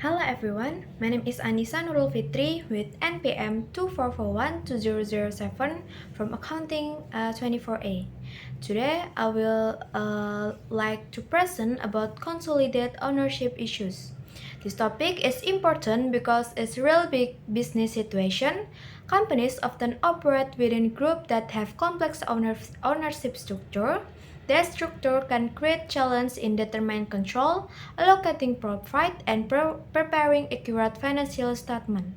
Hello everyone, my name is Annisa Nurul Fitri with NPM 24412007 from Accounting 24A. Today I will like to present about consolidated ownership issues. This topic is important because it's a real big business situation. Companies often operate within groups that have complex ownership structure. Their structure can create challenges in determining control, allocating profit, and preparing accurate financial statements.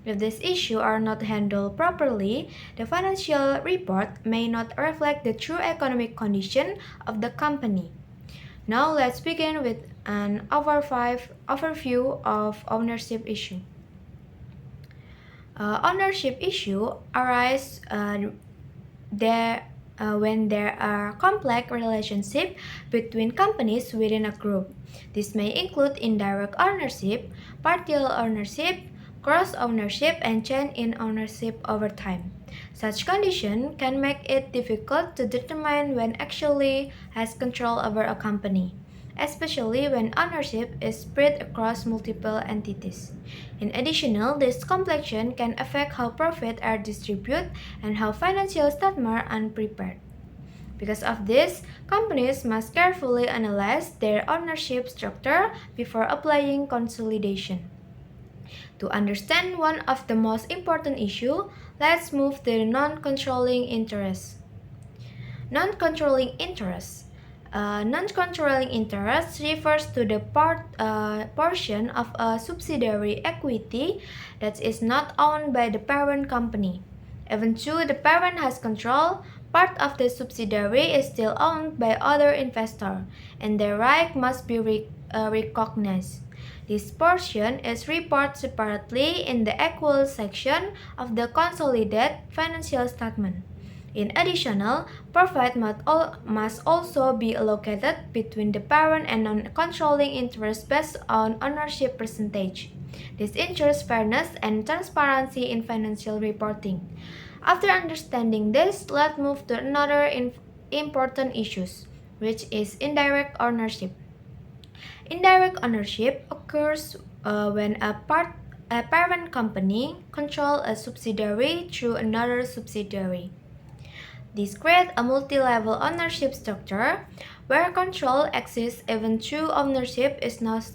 If these issues are not handled properly, the financial report may not reflect the true economic condition of the company. Now let's begin with an overview of ownership issue. Ownership issue arise when there are complex relationships between companies within a group. This may include indirect ownership, partial ownership, cross-ownership, and change in ownership over time. Such conditions can make it difficult to determine when actually has control over a company, especially when ownership is spread across multiple entities. In addition, this complexion can affect how profits are distributed and how financial statements are prepared. Because of this, companies must carefully analyze their ownership structure before applying consolidation. To understand one of the most important issues, let's move to the non-controlling interest. Non-controlling interest. Non-controlling interest refers to the portion of a subsidiary equity that is not owned by the parent company. Even though the parent has control, part of the subsidiary is still owned by other investors, and their right must be recognized. This portion is reported separately in the AKL section of the consolidated financial statement. In addition, profit must also be allocated between the parent and non-controlling interest based on ownership percentage. This ensures fairness and transparency in financial reporting. After understanding this, let's move to another important issue, which is indirect ownership. Indirect ownership occurs when a parent company controls a subsidiary through another subsidiary. This creates a multi-level ownership structure where control exists even though ownership is not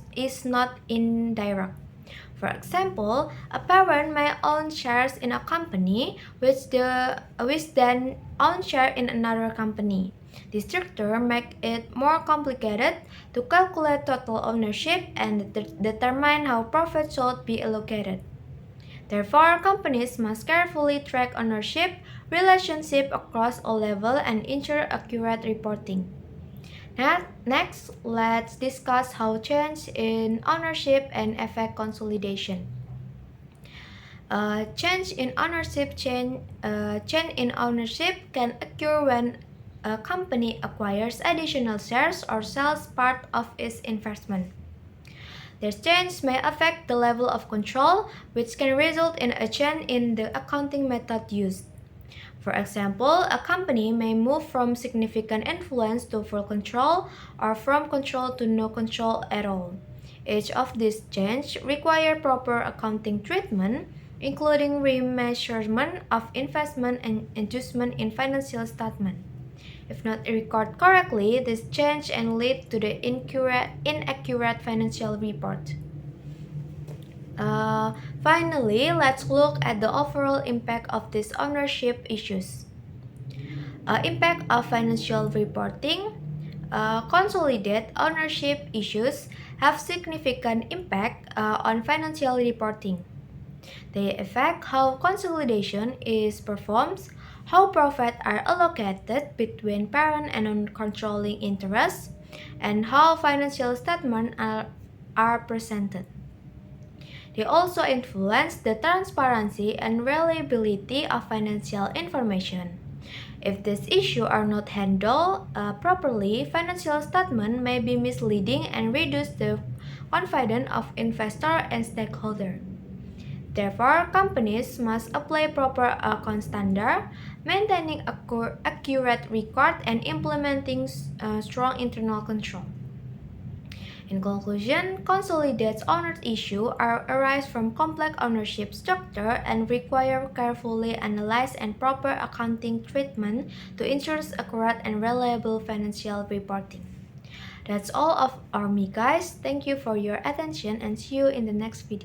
indirect. For example, a parent may own shares in a company which then owns shares in another company. This structure makes it more complicated to calculate total ownership and determine how profit should be allocated. Therefore, companies must carefully track ownership relationship across all levels and ensure accurate reporting. Next, let's discuss how change in ownership and affect consolidation. Change in ownership can occur when a company acquires additional shares or sells part of its investment. This change may affect the level of control, which can result in a change in the accounting method used. For example, a company may move from significant influence to full control or from control to no control at all. Each of these changes require proper accounting treatment, including remeasurement of investment and adjustment in financial statement. If not recorded correctly, this change can lead to the inaccurate financial report. Finally, let's look at the overall impact of these ownership issues. Impact of financial reporting. Consolidated ownership issues have significant impact on financial reporting. They affect how consolidation is performed, how profits are allocated between parent and non-controlling interests, and how financial statements are presented. They also influence the transparency and reliability of financial information. If these issues are not handled properly, financial statements may be misleading and reduce the confidence of investors and stakeholders. Therefore, companies must apply proper account standards, maintaining accurate record and implementing strong internal control. In conclusion, consolidated ownership issues arise from complex ownership structure and require carefully analyzed and proper accounting treatment to ensure accurate and reliable financial reporting. That's all of our me guys. Thank you for your attention and see you in the next video.